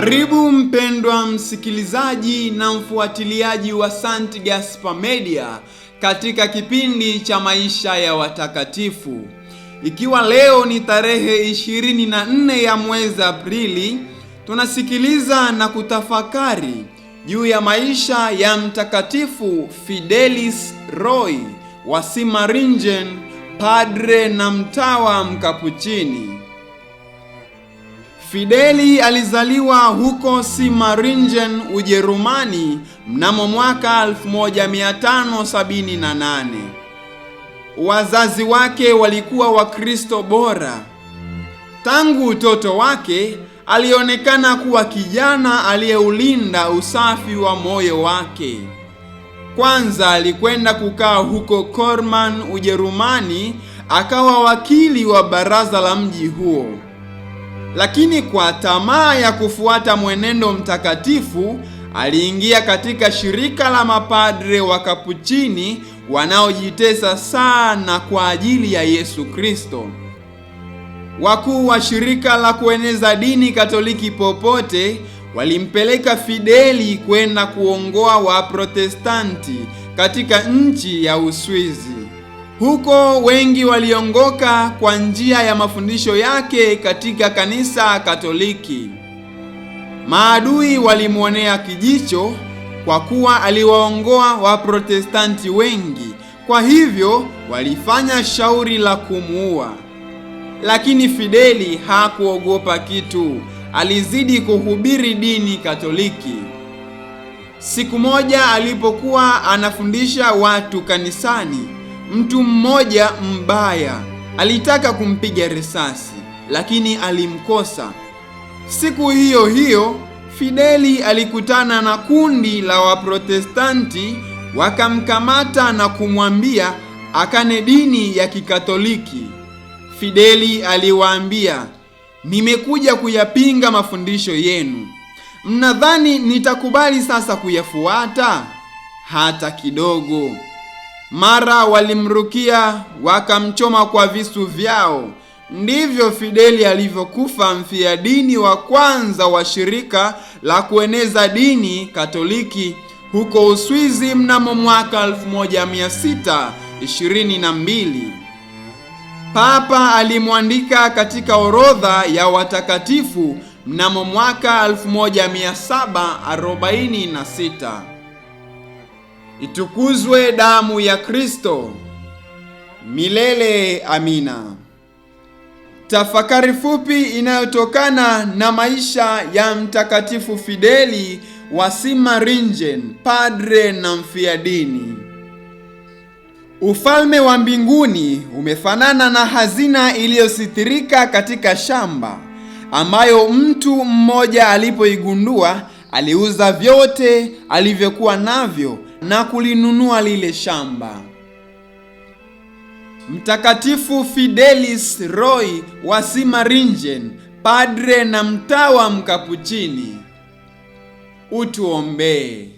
Karibu mpendwa msikilizaji na mfuatiliaji wa St. Gaspar Media katika kipindi cha maisha ya watakatifu. Ikiwa leo ni tarehe 24 ya mwezi Aprili, tunasikiliza na kutafakari juu ya maisha ya Mtakatifu Fidelis Roy wa Simaringen, padre na mtawa mkapuchini. Fideli alizaliwa huko Simaringen, Ujerumani mnamo mwaka 1578. Wazazi wake walikuwa Wakristo bora. Tangu utoto wake alionekana kuwa kijana aliyeulinda usafi wa moyo wake. Kwanza alikwenda kukaa huko Korman, Ujerumani, akawa wakili wa baraza la mji huo. Lakini kwa tamaa ya kufuata mwenendo mtakatifu, aliingia katika shirika la mapadre wa Kapuchini wanaojitesa sana kwa ajili ya Yesu Kristo. Wakuu wa shirika la kueneza dini Katoliki popote walimpeleka Fideli kwenda kuongoa Waprotestanti katika nchi ya Uswizi. Huko wengi waliongoka kwa njia ya mafundisho yake katika kanisa Katoliki. Maadui walimwonea kijicho kwa kuwa aliwaongoa Waprotestanti wengi, kwa hivyo walifanya shauri la kumuua. Lakini Fideli hakuogopa kitu, alizidi kuhubiri dini Katoliki. Siku moja alipokuwa anafundisha watu kanisani, mtu mmoja mbaya alitaka kumpiga risasi, lakini alimkosa. Siku hiyo hiyo Fideli alikutana na kundi la Waprotestanti, wakamkamata na kumwambia akane dini ya Kikatoliki. Fideli aliwaambia, nimekuja kuyapinga mafundisho yenu. Mnadhani nitakubali sasa kuyafuata? Hata kidogo. Mara walimrukia wakamchoma kwa visu vyao. Ndivyo Fideli alivyokufa mfiadini wa kwanza wa shirika la kueneza dini Katoliki huko Uswizi mnamo mwaka 1622. Papa alimwandika katika orodha ya watakatifu mnamo mwaka 1746. Itukuzwe damu ya Kristo! Milele amina. Tafakari fupi inayotokana na maisha ya Mtakatifu Fideli wa Simaringen, padre na mfiadini. Ufalme wa mbinguni umefanana na hazina iliyositirika katika shamba, ambayo mtu mmoja alipoigundua aliuza vyote alivyokuwa navyo na kulinunua lile shamba. Mtakatifu Fidelis Roy wa Simaringen, padre na mtawa mkapuchini, utuombee.